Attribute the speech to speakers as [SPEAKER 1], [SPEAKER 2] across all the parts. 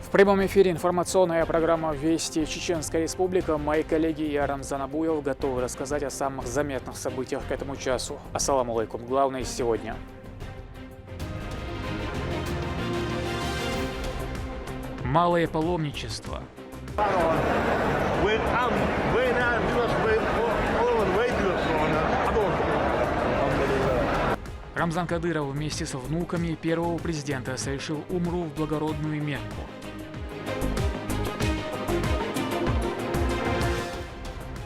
[SPEAKER 1] В прямом эфире информационная программа «Вести Чеченская Республика». Мои коллеги и я, Рамзан Абуев, готовы рассказать о самых заметных событиях к этому часу. Ассаламу алейкум. Главное сегодня. Малое паломничество. Рамзан Кадыров вместе со внуками первого президента совершил умру в благородную Мекку.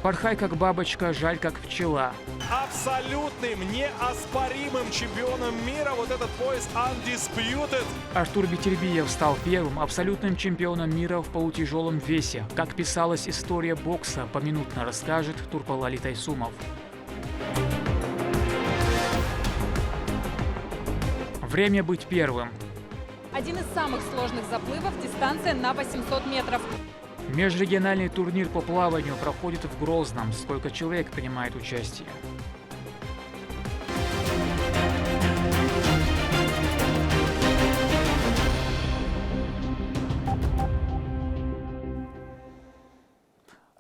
[SPEAKER 1] Порхай как бабочка, жаль как пчела.
[SPEAKER 2] Абсолютным, неоспоримым чемпионом мира вот этот пояс Undisputed.
[SPEAKER 1] Артур Бетербиев стал первым абсолютным чемпионом мира в полутяжелом весе. Как писалась история бокса, поминутно расскажет Турпалали Тайсумов. Время быть первым.
[SPEAKER 3] Один из самых сложных заплывов – дистанция на 800 метров.
[SPEAKER 1] Межрегиональный турнир по плаванию проходит в Грозном. Сколько человек принимает участие?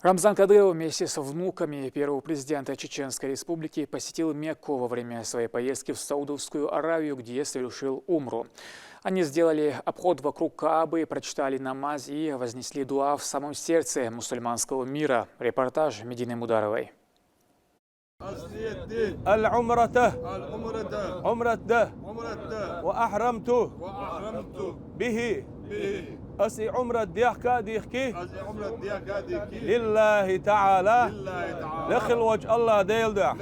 [SPEAKER 1] Рамзан Кадыров вместе со внуками первого президента Чеченской Республики посетил Мекку во время своей поездки в Саудовскую Аравию, где совершил умру. Они сделали обход вокруг Каабы, прочитали намаз и вознесли дуа в самом сердце мусульманского мира. Репортаж Медины Мударовой.
[SPEAKER 4] أسي عمرة ديحكا ديحكي لله تعالى لخل وجه الله ديلدع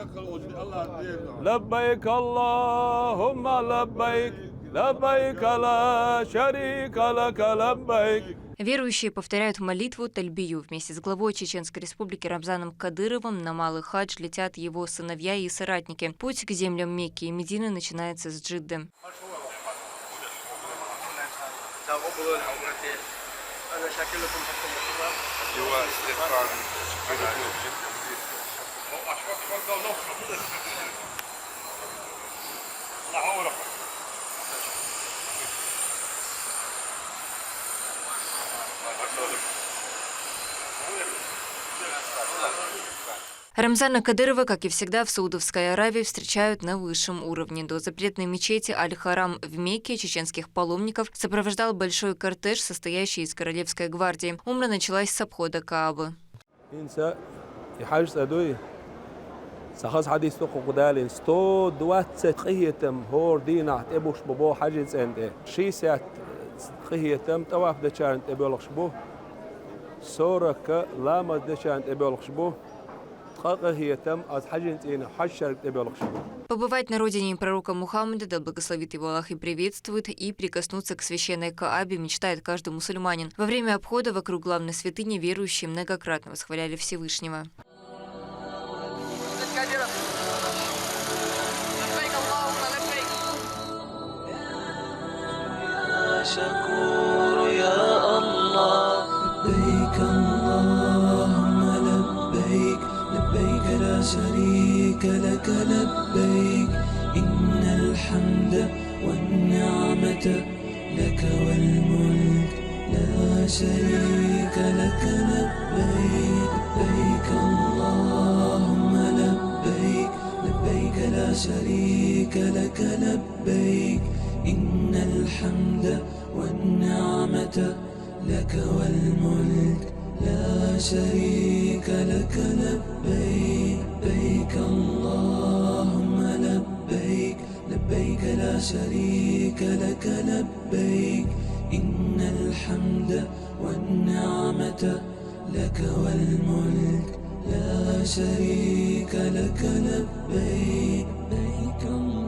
[SPEAKER 4] لبيك اللهم لبيك لبيك لا شريك لك لبيك.
[SPEAKER 5] Верующие повторяют молитву Тальбию. Вместе с главой Чеченской Республики Рамзаном Кадыровым на Малый хадж летят его сыновья и соратники. Путь к землям Мекки и Медины начинается с Джидды. Рамзана Кадырова, как и всегда, в Саудовской Аравии встречают на высшем уровне. До запретной мечети Аль-Харам в Мекке чеченских паломников сопровождал большой кортеж, состоящий из Королевской гвардии. Умра началась с обхода Каабы. Побывать на родине пророка Мухаммада, да благословит его Аллах и приветствует, и прикоснуться к священной Каабе мечтает каждый мусульманин. Во время обхода вокруг главной святыни верующие многократно восхваляли Всевышнего.
[SPEAKER 6] لا شريك لك لبيك إن الحمد والنعمة لك والملك لا شريك لك لبيك لبيك اللهم لبيك لبيك لا شريك لك لبيك إن الحمد والنعمة لك والملك لا شريك لك لبيك لبيك اللهم لبيك لبيك لا شريك لك لبيك إن الحمد والنعمة لك والملك لا شريك لك لبيك لبيك الله.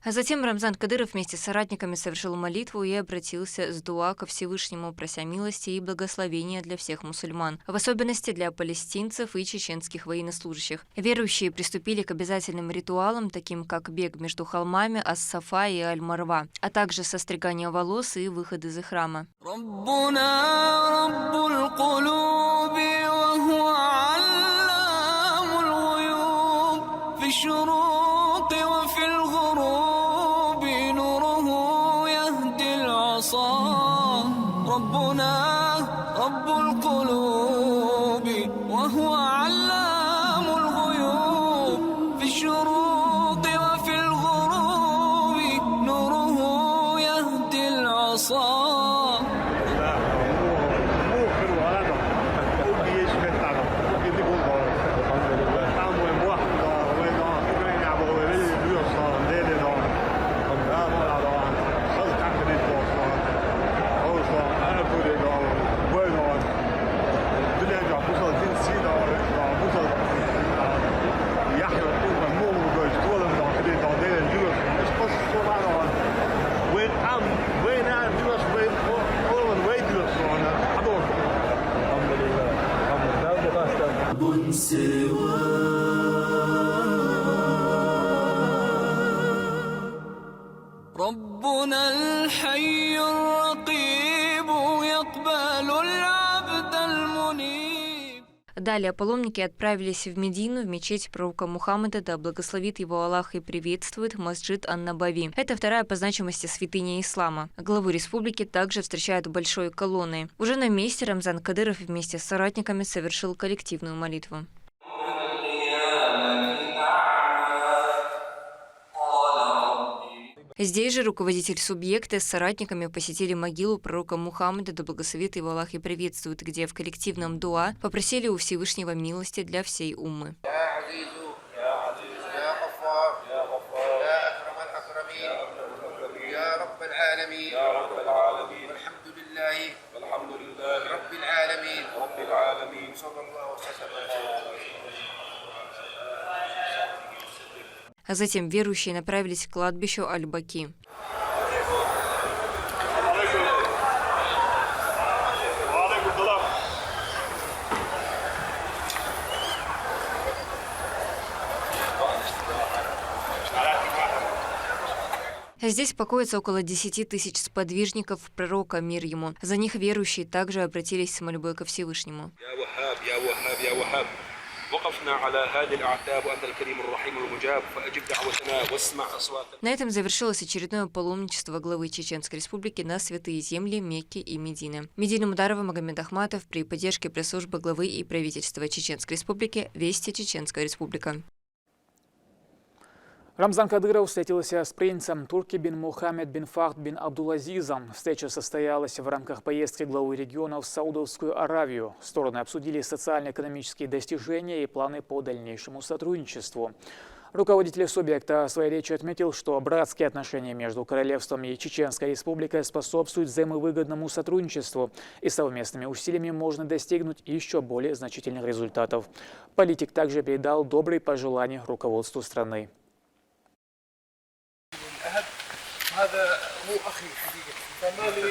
[SPEAKER 5] А затем Рамзан Кадыров вместе с соратниками совершил молитву и обратился с дуа ко Всевышнему, прося милости и благословения для всех мусульман, в особенности для палестинцев и чеченских военнослужащих. Верующие приступили к обязательным ритуалам, таким как бег между холмами Ас-Сафа и Аль-Марва, а также состригание волос и выход из храма.
[SPEAKER 6] رب القلوب وهو علام الغيوب في الشروق وفي الغروب نوره يهدي العصا. ربنا الحي الرقيب يقبل العبد المنيب.
[SPEAKER 5] Далее паломники отправились в Медину, в мечеть пророка Мухаммада, да благословит его Аллах и приветствует, Масджид ан-Набави. Это вторая по значимости святыня ислама. Главу республики также встречают большой колонной. Уже на месте Рамзан Кадыров вместе с соратниками совершил коллективную молитву. Здесь же руководитель субъекта с соратниками посетили могилу пророка Мухаммада, да благословит его Аллах и приветствует, где в коллективном дуа попросили у Всевышнего милости для всей уммы. А затем верующие направились к кладбищу Аль-Баки. Здесь покоится около 10 тысяч сподвижников пророка, мир ему. За них верующие также обратились с мольбой ко Всевышнему. На этом завершилось очередное паломничество главы Чеченской Республики на святые земли Мекки и Медины. Медина Мударова, Магомед Ахматов при поддержке пресс-службы главы и правительства Чеченской Республики «Вести Чеченская Республика».
[SPEAKER 1] Рамзан Кадыров встретился с принцем Турки бин Мухаммед бин Фахд бин Абдул-Азизом. Встреча состоялась в рамках поездки главы региона в Саудовскую Аравию. Стороны обсудили социально-экономические достижения и планы по дальнейшему сотрудничеству. Руководитель субъекта в своей речи отметил, что братские отношения между Королевством и Чеченской Республикой способствуют взаимовыгодному сотрудничеству, и совместными усилиями можно достигнуть еще более значительных результатов. Политик также передал добрые пожелания руководству страны.
[SPEAKER 7] هذا هو أخي حقيقة فما في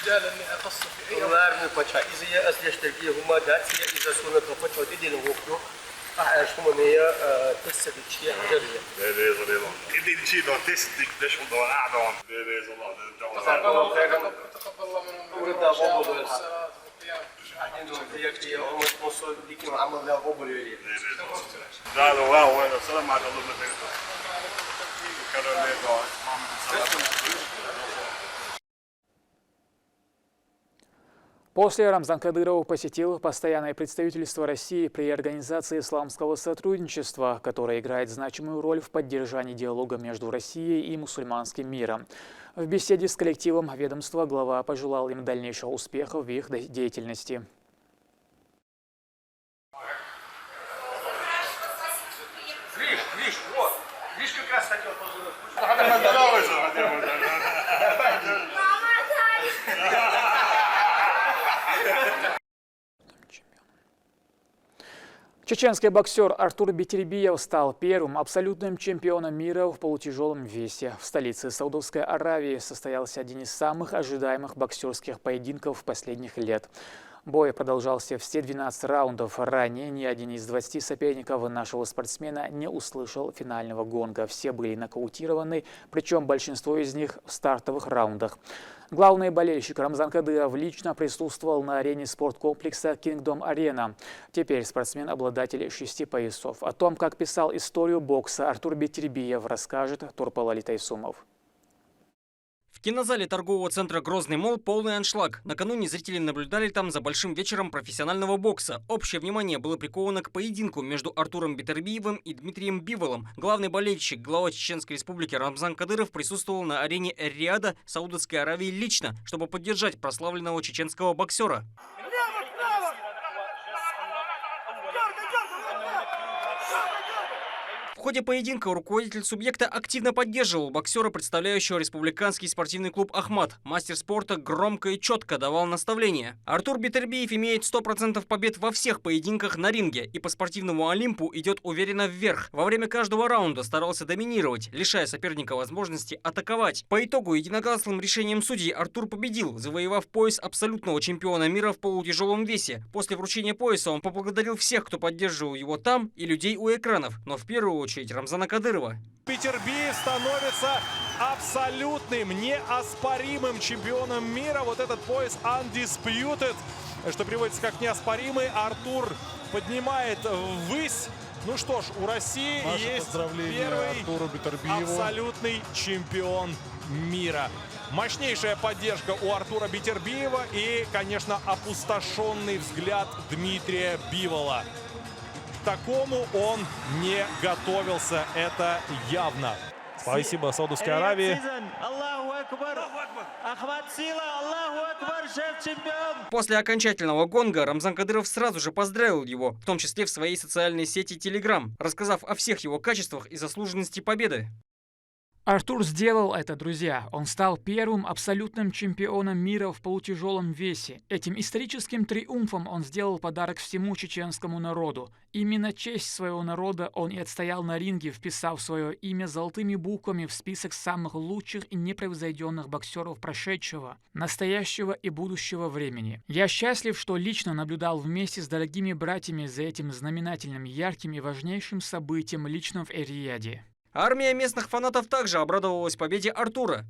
[SPEAKER 7] مجال أني أخص في أي أمر إذا أسلشتكيه وما دات هي إذا سونا كفتة ودي لغوكو أعيشهم هي تستفيد شيء جريء. ده زليلا. إذا شيء ده تستيك ده شو ده أعدون. ده زللا. تقبل الله خيرا. تقبل الله من ورد أبوه بالصلاة والقيام. عندهم تيجي يوم الوصول ديك معمل له أبوه بالليل. ده الله وين السلام على الله بالخير.
[SPEAKER 1] После Рамзан Кадыров посетил постоянное представительство России при Организации исламского сотрудничества, которое играет значимую роль в поддержании диалога между Россией и мусульманским миром. В беседе с коллективом ведомства глава пожелал им дальнейшего успеха в их деятельности.
[SPEAKER 7] Видишь, как раз хотел позвонить.
[SPEAKER 1] Чеченский боксер Артур Бетербиев стал первым абсолютным чемпионом мира в полутяжелом весе. В столице Саудовской Аравии состоялся один из самых ожидаемых боксерских поединков последних лет. Бой продолжался все 12 раундов. Ранее ни один из 20 соперников нашего спортсмена не услышал финального гонга. Все были нокаутированы, причем большинство из них в стартовых раундах. Главный болельщик Рамзан Кадыров лично присутствовал на арене спорткомплекса Kingdom Arena. Теперь спортсмен обладатель 6 поясов. О том, как писал историю бокса Артур Бетербиев, расскажет Турпалали Тайсумов.
[SPEAKER 8] В кинозале торгового центра «Грозный молл» полный аншлаг. Накануне зрители наблюдали там за большим вечером профессионального бокса. Общее внимание было приковано к поединку между Артуром Бетербиевым и Дмитрием Биволом. Главный болельщик, глава Чеченской республики Рамзан Кадыров присутствовал на арене Эр-Рияда, Саудовской Аравии лично, чтобы поддержать прославленного чеченского боксера. В ходе поединка руководитель субъекта активно поддерживал боксера, представляющего республиканский спортивный клуб «Ахмат». Мастер спорта громко и четко давал наставления. Артур Бетербиев имеет 100% побед во всех поединках на ринге и по спортивному Олимпу идет уверенно вверх. Во время каждого раунда старался доминировать, лишая соперника возможности атаковать. По итогу единогласным решением судей Артур победил, завоевав пояс абсолютного чемпиона мира в полутяжелом весе. После вручения пояса он поблагодарил всех, кто поддерживал его там, и людей у экранов, но в первую очередь Рамзана Кадырова.
[SPEAKER 2] Бетербиев становится абсолютным, неоспоримым чемпионом мира. Вот этот пояс Undisputed, что переводится как неоспоримый, Артур поднимает ввысь. Ну что ж, у России есть первый абсолютный чемпион мира. Мощнейшая поддержка у Артура Бетербиева и, конечно, опустошенный взгляд Дмитрия Бивола. К такому он не готовился, это явно.
[SPEAKER 4] Спасибо Саудовской Аравии.
[SPEAKER 8] После окончательного гонга Рамзан Кадыров сразу же поздравил его, в том числе в своей социальной сети Telegram, рассказав о всех его качествах и заслуженности победы.
[SPEAKER 1] Артур сделал это, друзья. Он стал первым абсолютным чемпионом мира в полутяжелом весе. Этим историческим триумфом он сделал подарок всему чеченскому народу. Именно честь своего народа он и отстоял на ринге, вписав свое имя золотыми буквами в список самых лучших и непревзойденных боксеров прошедшего, настоящего и будущего времени. Я счастлив, что лично наблюдал вместе с дорогими братьями за этим знаменательным, ярким и важнейшим событием лично в Эр-Рияде.
[SPEAKER 8] Армия местных фанатов также обрадовалась победе Артура.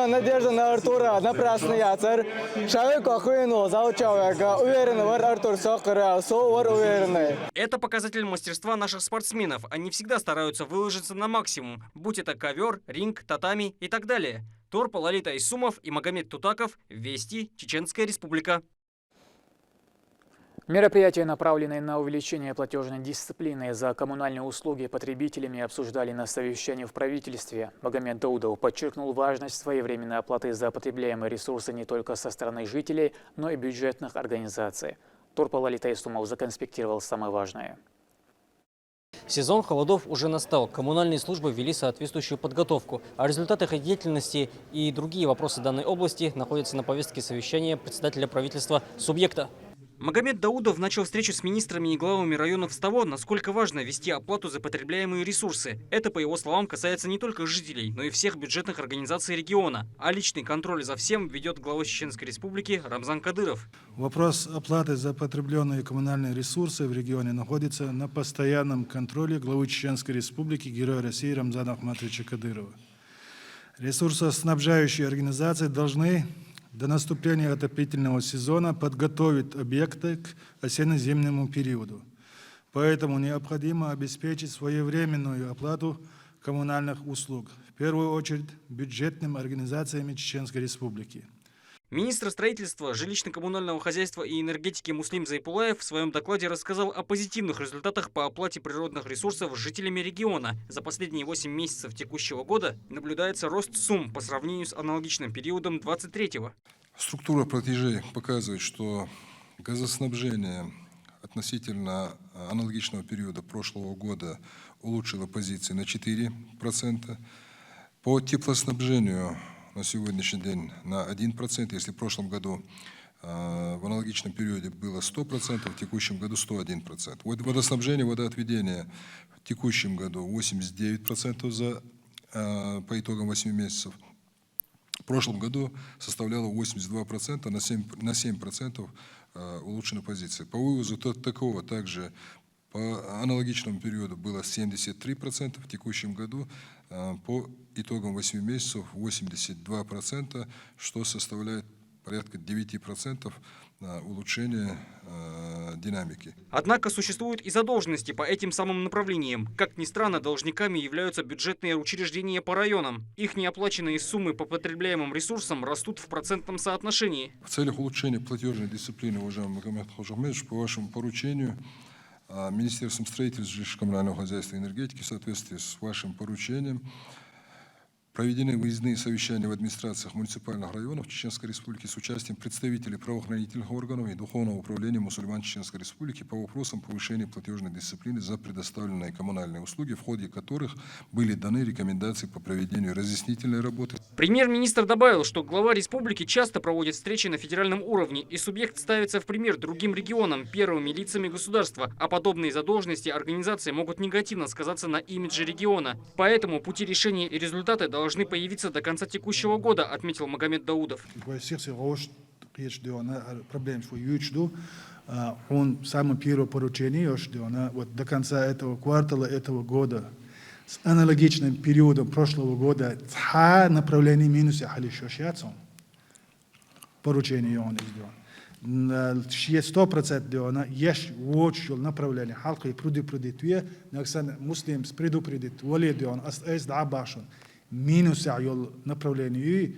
[SPEAKER 9] Надежда на Артура напрасный яцер. Человек охуенный, заучавека, уверенный, Артур сокра, уверенный.
[SPEAKER 8] Это показатель мастерства наших спортсменов. Они всегда стараются выложиться на максимум, будь это ковер, ринг, татами и так далее. Торпа, Лолита Исумов и Магомед Тутаков. Вести. Чеченская республика.
[SPEAKER 1] Мероприятия, направленные на увеличение платежной дисциплины за коммунальные услуги потребителями, обсуждали на совещании в правительстве. Магомед Даудов подчеркнул важность своевременной оплаты за потребляемые ресурсы не только со стороны жителей, но и бюджетных организаций. Торпа, Лолита Исумов законспектировал самое важное.
[SPEAKER 10] Сезон холодов уже настал. Коммунальные службы ввели соответствующую подготовку. О результатах их деятельности и другие вопросы данной области находятся на повестке совещания председателя правительства субъекта.
[SPEAKER 8] Магомед Даудов начал встречу с министрами и главами районов с того, насколько важно вести оплату за потребляемые ресурсы. Это, по его словам, касается не только жителей, но и всех бюджетных организаций региона. А личный контроль за всем ведет глава Чеченской республики Рамзан Кадыров.
[SPEAKER 11] Вопрос оплаты за потребленные коммунальные ресурсы в регионе находится на постоянном контроле главы Чеченской республики, героя России Рамзана Ахматовича Кадырова. Ресурсоснабжающие организации должны до наступления отопительного сезона подготовить объекты к осенне-зимнему периоду. Поэтому необходимо обеспечить своевременную оплату коммунальных услуг, в первую очередь бюджетными организациями Чеченской республики.
[SPEAKER 8] Министр строительства, жилищно-коммунального хозяйства и энергетики Муслим Зайпулаев в своем докладе рассказал о позитивных результатах по оплате природных ресурсов жителями региона. За последние 8 месяцев текущего года наблюдается рост сумм по сравнению с аналогичным периодом 2023-го.
[SPEAKER 12] Структура платежей показывает, что газоснабжение относительно аналогичного периода прошлого года улучшило позиции на 4%. По теплоснабжению на сегодняшний день на 1%, если в прошлом году в аналогичном периоде было 100%, в текущем году 101%. Водоснабжение, водоотведение в текущем году 89% по итогам 8 месяцев. В прошлом году составляло 82%, на 7% улучшена позиция. По вывозу такого также по аналогичному периоду было 73%, в текущем году по итогам 8 месяцев 82%, что составляет порядка 9% улучшения динамики.
[SPEAKER 8] Однако существуют и задолженности по этим самым направлениям. Как ни странно, должниками являются бюджетные учреждения по районам. Их неоплаченные суммы по потребляемым ресурсам растут в процентном соотношении.
[SPEAKER 12] В целях улучшения платежной дисциплины, уважаемый Магомед Ходжахмедович, по вашему поручению Министерством строительства, жилищного коммунального хозяйства и энергетики в соответствии с вашим поручением проведены выездные совещания в администрациях муниципальных районов Чеченской Республики с участием представителей правоохранительных органов и Духовного управления мусульман Чеченской Республики по вопросам повышения платежной дисциплины за предоставленные коммунальные услуги, в ходе которых были даны рекомендации по проведению разъяснительной работы.
[SPEAKER 8] Премьер-министр добавил, что глава республики часто проводит встречи на федеральном уровне, и субъект ставится в пример другим регионам, первыми лицами государства, а подобные задолженности организации могут негативно сказаться на имидже региона. Поэтому пути решения и результаты должны появиться до конца текущего года, отметил Магомед Даудов.
[SPEAKER 11] Он самое первое поручение, вот до конца этого квартала этого года с аналогичным периодом прошлого года направление минуса поручение он сделал. 100% есть очень направление халка и предупредит, муслим предупредит, валид он ас дабашон. Минус ayol направлению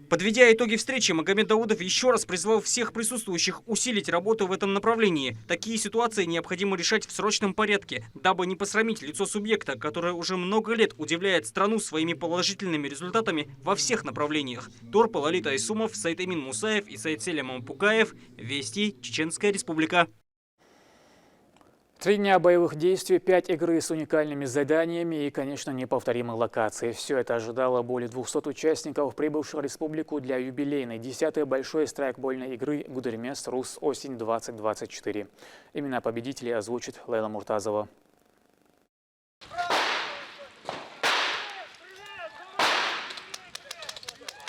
[SPEAKER 8] Подведя итоги встречи, Магомед Даудов еще раз призвал всех присутствующих усилить работу в этом направлении. Такие ситуации необходимо решать в срочном порядке, дабы не посрамить лицо субъекта, которое уже много лет удивляет страну своими положительными результатами во всех направлениях. Торпал Алита Айсумов, Сайд Эмин Мусаев и Сайд Селям Пукаев. Вести, Чеченская Республика.
[SPEAKER 1] 3 дня боевых действий, 5 игры с уникальными заданиями и, конечно, неповторимой локацией. Все это ожидало более 200 участников, прибывших в республику для юбилейной 10-й большой страйкбольной игры «Гудермес Рус Осень-2024». Имена победителей озвучит Лейла Муртазова.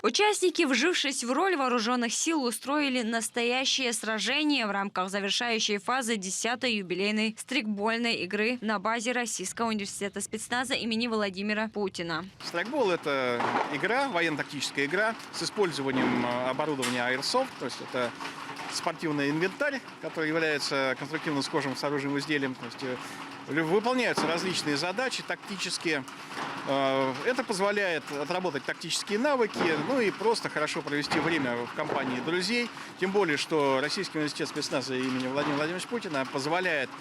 [SPEAKER 13] Участники, вжившись в роль вооруженных сил, устроили настоящее сражение в рамках завершающей фазы 10-й юбилейной страйкбольной игры на базе Российского университета спецназа имени Владимира Путина.
[SPEAKER 14] Страйкбол – это игра, военно-тактическая игра с использованием оборудования Airsoft, то есть это спортивный инвентарь, который является конструктивно схожим с оружием изделием. То есть выполняются различные задачи тактические. Это позволяет отработать тактические навыки, ну и просто хорошо провести время в компании друзей. Тем более, что Российский университет спецназа имени Владимира Владимировича Путина позволяет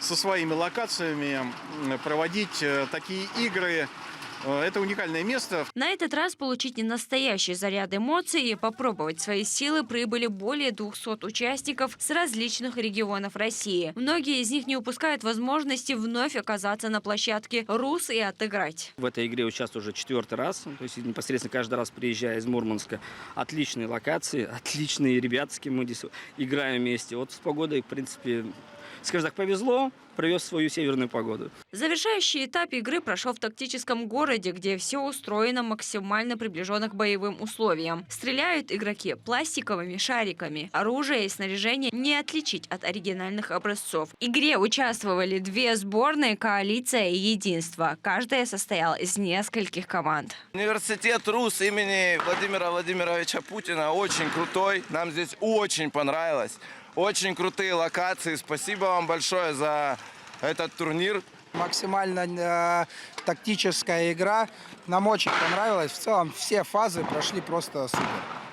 [SPEAKER 14] со своими локациями проводить такие игры. Это уникальное место.
[SPEAKER 13] На этот раз получить настоящий заряд эмоций и попробовать свои силы прибыли более 200 участников с различных регионов России. Многие из них не упускают возможности вновь оказаться на площадке РУС и отыграть.
[SPEAKER 15] В этой игре участвую уже 4-й раз. То есть непосредственно каждый раз приезжая из Мурманска. Отличные локации, отличные ребята, с кем мы здесь играем вместе. Вот с погодой, в принципе, скажем так, повезло. Провез свою северную погоду.
[SPEAKER 13] Завершающий этап игры прошел в тактическом городе, где все устроено максимально приближенно к боевым условиям. Стреляют игроки пластиковыми шариками. Оружие и снаряжение не отличить от оригинальных образцов. В игре участвовали 2 сборные, коалиция и единство. Каждая состояла из нескольких команд.
[SPEAKER 16] Университет РУС имени Владимира Владимировича Путина очень крутой. Нам здесь очень понравилось. Очень крутые локации. Спасибо вам большое за этот турнир.
[SPEAKER 17] Максимально тактическая игра. Нам очень понравилось. В целом все фазы прошли просто супер.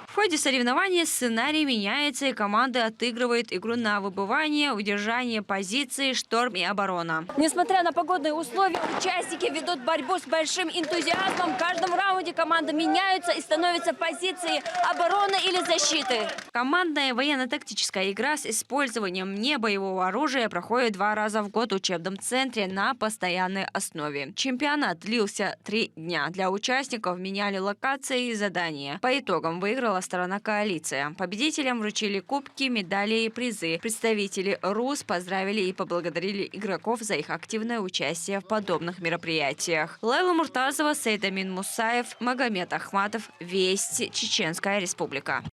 [SPEAKER 13] В ходе соревнования сценарий меняется, и команды отыгрывают игру на выбывание, удержание позиции, шторм и оборона. Несмотря на погодные условия, участники ведут борьбу с большим энтузиазмом. В каждом раунде команды меняются и становятся в позиции обороны или защиты. Командная военно-тактическая игра с использованием небоевого оружия проходит 2 раза в год в учебном центре на постоянной основе. Чемпионат длился 3 дня. Для участников меняли локации и задания. По итогам выиграла сторона коалиция. Победителям вручили кубки, медали и призы. Представители РУС поздравили и поблагодарили игроков за их активное участие в подобных мероприятиях. Лейла Муртазова, Сайд Эмин Мусаев, Магомед Ахматов. Вести, Чеченская Республика.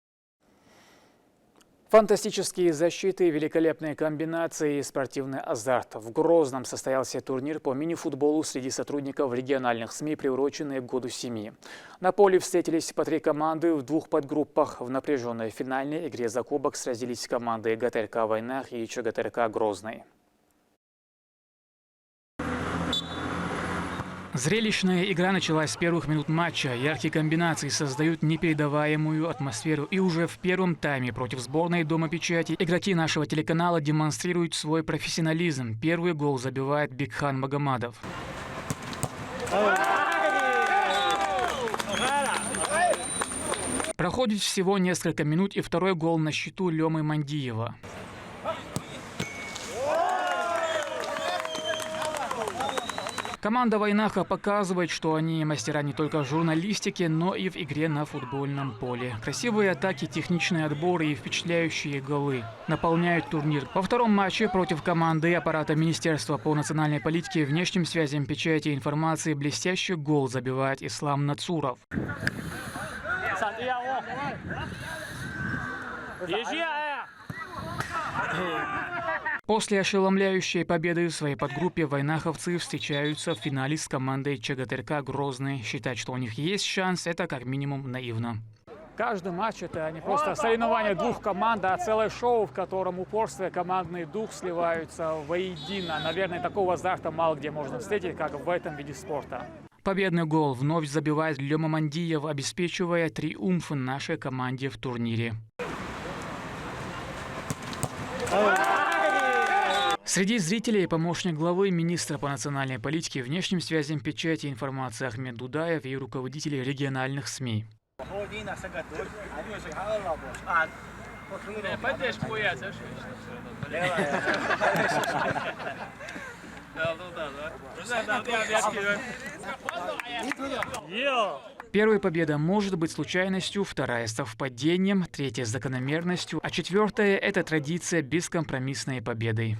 [SPEAKER 1] Фантастические защиты, великолепные комбинации и спортивный азарт. В Грозном состоялся турнир по мини-футболу среди сотрудников региональных СМИ, приуроченный к году семьи. На поле встретились по 3 команды в 2 подгруппах. В напряженной финальной игре за кубок сразились команды ГТРК «Войнах» и ЧГТРК «Грозный». Зрелищная игра началась с первых минут матча. Яркие комбинации создают непередаваемую атмосферу. И уже в первом тайме против сборной Дома печати игроки нашего телеканала демонстрируют свой профессионализм. Первый гол забивает Бекхан Магомадов. Проходит всего несколько минут, и второй гол на счету Лёмы Мандиева. Команда «Войнаха» показывает, что они мастера не только в журналистике, но и в игре на футбольном поле. Красивые атаки, техничные отборы и впечатляющие голы наполняют турнир. Во втором матче против команды аппарата Министерства по национальной политике, внешним связям, печати и информации блестящий гол забивает Ислам Нацуров. После ошеломляющей победы в своей подгруппе войнаховцы встречаются в финале с командой ЧГТРК «Грозный». Считать, что у них есть шанс, это как минимум наивно. Каждый матч – это не просто соревнование двух команд, а целое шоу, в котором упорство и командный дух сливаются воедино. Наверное, такого азарта мало где можно встретить, как в этом виде спорта. Победный гол вновь забивает Лёма Мандиев, обеспечивая триумф нашей команде в турнире. Среди зрителей помощник главы, министра по национальной политике, внешним связям, печати и информации Ахмед Дудаев и руководители региональных СМИ. Первая победа может быть случайностью, вторая – совпадением, третья – закономерностью, а четвертая – это традиция бескомпромиссной победой.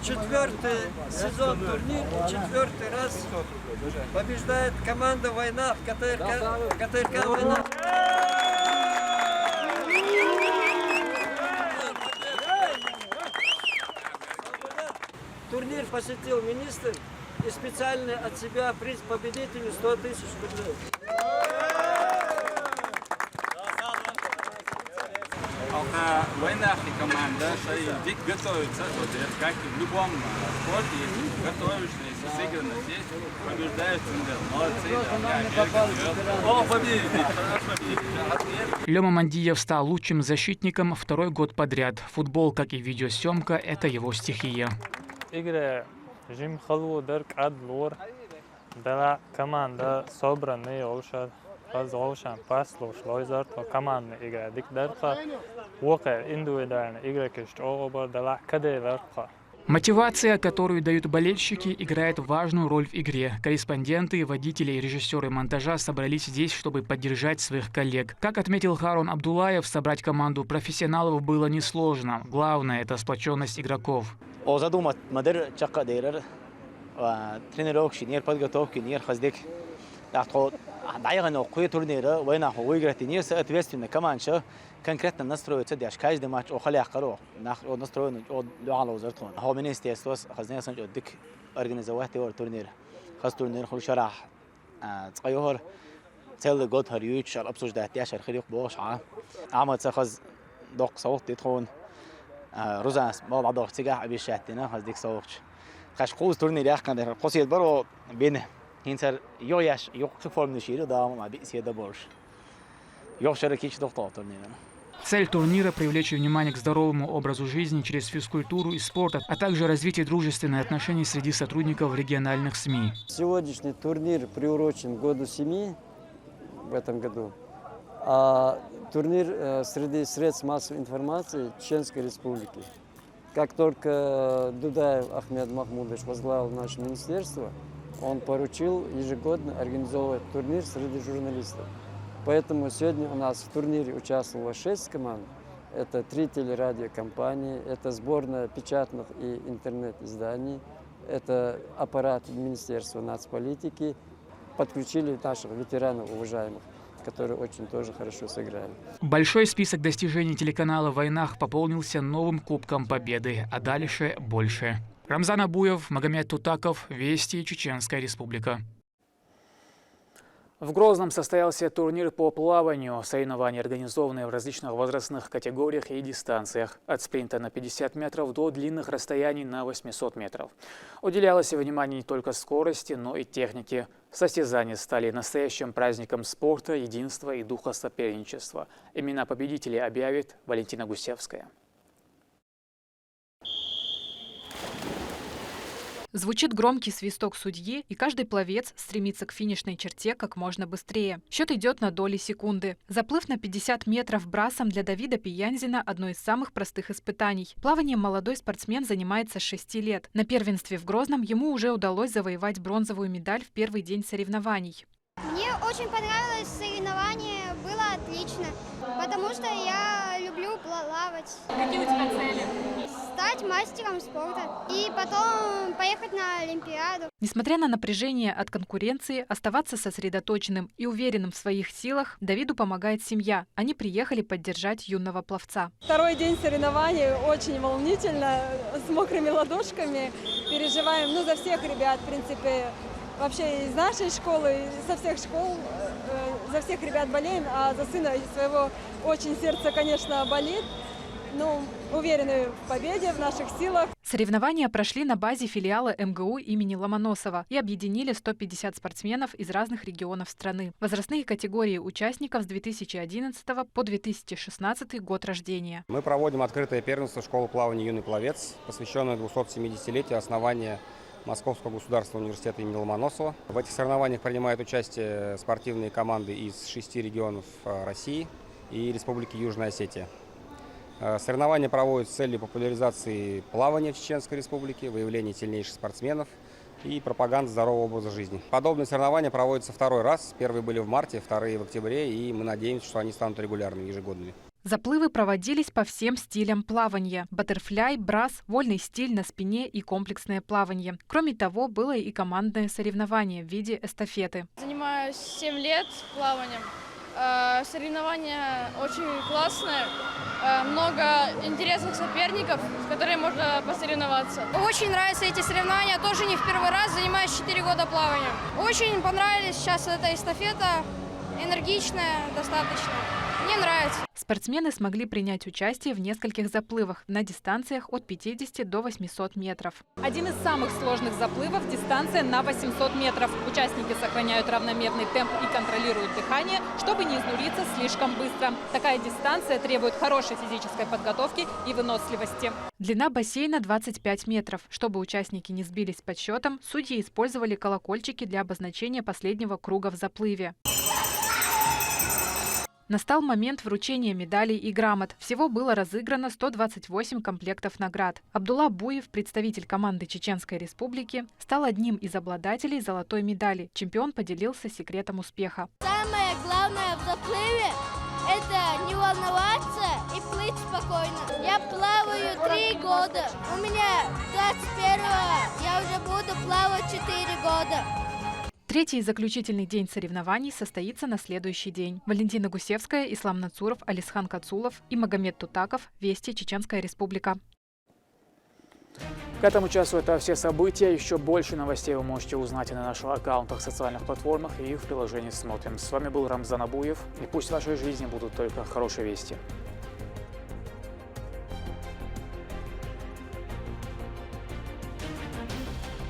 [SPEAKER 18] 4-й сезон турнира, 4-й раз побеждает команда «Война» в ГТРК «Война». Турнир посетил министр и специально от себя приз победителю 100 000 рублей.
[SPEAKER 19] Войнах и команда ведь готовится, как и в любом спорте, если готовишься, если сыграно здесь, побеждают молодцы.
[SPEAKER 1] Лёма Мандиев стал лучшим защитником второй год подряд. Футбол, как и видеосъемка, это его стихия.
[SPEAKER 20] Игра Жим Халвудер Адлур, дала команда собранная олшад.
[SPEAKER 1] Мотивация, которую дают болельщики, играет важную роль в игре. Корреспонденты, водители и режиссеры монтажа собрались здесь, чтобы поддержать своих коллег. Как отметил Харун Абдулаев, собрать команду профессионалов было несложно. Главное – это сплоченность игроков.
[SPEAKER 21] дайгано кое турнира война выиграть не соответственно команда конкретно настроится дяш каждый матч охаляхаро настроен луало зартон هو министерствос خزنه سنج دك организовать турнир хас турнир хуршарах تغير تل год харюч обсуждать яшер хирик бош عمل خز دوق صوت تدخون روزاس ما بعض احتجاج بيشاتنا خز ديك صوت خش قوس турнир يا كان قصيد برو بينه Интер ёяш ёк формный шире да ма беседа больше. Ёк широкий доктор турнира.
[SPEAKER 1] Цель турнира – привлечь внимание к здоровому образу жизни через физкультуру и спорт, а также развитие дружественных отношений среди сотрудников региональных СМИ.
[SPEAKER 18] Сегодняшний турнир приурочен к году семьи в этом году. А турнир среди средств массовой информации Чеченской Республики. Как только Дудаев Ахмед Махмудович возглавил наше министерство, он поручил ежегодно организовывать турнир среди журналистов. Поэтому сегодня у нас в турнире участвовало 6 команд. Это 3 телерадиокомпании, это сборная печатных и интернет-изданий, это аппарат Министерства нацполитики. Подключили наших ветеранов уважаемых. которые очень тоже хорошо сыграли.
[SPEAKER 1] Большой список достижений телеканала «Войнах» пополнился новым Кубком Победы, а дальше больше. Рамзан Абуев, Магомед Тутаков, Вести, Чеченская Республика. В Грозном состоялся турнир по плаванию. Соревнования организованы в различных возрастных категориях и дистанциях. От спринта на 50 метров до длинных расстояний на 800 метров. Уделялось внимание не только скорости, но и технике. Состязания стали настоящим праздником спорта, единства и духа соперничества. Имена победителей объявит Валентина Гусевская.
[SPEAKER 3] Звучит громкий свисток судьи, и каждый пловец стремится к финишной черте как можно быстрее. Счет идет на доли секунды. Заплыв на 50 метров брасом для Давида Пиянзина – одно из самых простых испытаний. Плаванием молодой спортсмен занимается с 6 лет. На первенстве в Грозном ему уже удалось завоевать бронзовую медаль в первый день соревнований.
[SPEAKER 22] Мне очень понравилось соревнование, было отлично, потому что я люблю плавать.
[SPEAKER 3] Какие у тебя цели?
[SPEAKER 22] Стать мастером спорта и потом поехать на Олимпиаду.
[SPEAKER 3] Несмотря на напряжение от конкуренции, оставаться сосредоточенным и уверенным в своих силах Давиду помогает семья. Они приехали поддержать юного пловца.
[SPEAKER 23] Второй день соревнований очень волнительно, с мокрыми ладошками. Переживаем за всех ребят, в принципе. Вообще из нашей школы, со всех школ, за всех ребят болеем, а за сына своего очень сердце, конечно, болит. Но уверены в победе, в наших силах.
[SPEAKER 3] Соревнования прошли на базе филиала МГУ имени Ломоносова и объединили 150 спортсменов из разных регионов страны. Возрастные категории участников с 2011 по 2016 год рождения.
[SPEAKER 24] Мы проводим открытое первенство школы плавания «Юный пловец», посвященное 270-летию основания Московского государственного университета имени Ломоносова. В этих соревнованиях принимают участие спортивные команды из 6 регионов России и Республики Южная Осетия. Соревнования проводят с целью популяризации плавания в Чеченской Республике, выявления сильнейших спортсменов и пропаганды здорового образа жизни. Подобные соревнования проводятся второй раз. Первые были в марте, вторые в октябре, и мы надеемся, что они станут регулярными, ежегодными.
[SPEAKER 3] Заплывы проводились по всем стилям плавания – баттерфляй, брас, вольный стиль на спине и комплексное плавание. Кроме того, было и командное соревнование в виде эстафеты.
[SPEAKER 25] Занимаюсь 7 лет плаванием. Соревнования очень классные, много интересных соперников, с которыми можно посоревноваться. Очень нравятся эти соревнования, тоже не в первый раз, занимаюсь 4 года плаванием. Очень понравились сейчас эта эстафета, энергичная достаточно, мне нравится.
[SPEAKER 3] Спортсмены смогли принять участие в нескольких заплывах на дистанциях от 50 до 800 метров. Один из самых сложных заплывов – дистанция на 800 метров. Участники сохраняют равномерный темп и контролируют дыхание, чтобы не изнуриться слишком быстро. Такая дистанция требует хорошей физической подготовки и выносливости. Длина бассейна 25 метров. Чтобы участники не сбились с подсчетом, судьи использовали колокольчики для обозначения последнего круга в заплыве. Настал момент вручения медалей и грамот. Всего было разыграно 128 комплектов наград. Абдулла Буев, представитель команды Чеченской Республики, стал одним из обладателей золотой медали. Чемпион поделился секретом успеха.
[SPEAKER 22] Самое главное в заплыве – это не волноваться и плыть спокойно. Я плаваю 3 года. У меня 21-го я уже буду плавать 4 года.
[SPEAKER 3] Третий и заключительный день соревнований состоится на следующий день. Валентина Гусевская, Ислам Нацуров, Алисхан Кацулов и Магомед Тутаков. Вести, Чеченская Республика.
[SPEAKER 1] К этому часу это все события. Еще больше новостей вы можете узнать на наших аккаунтах, социальных платформах и в приложении «Смотрим». С вами был Рамзан Абуев. И пусть в вашей жизни будут только хорошие вести.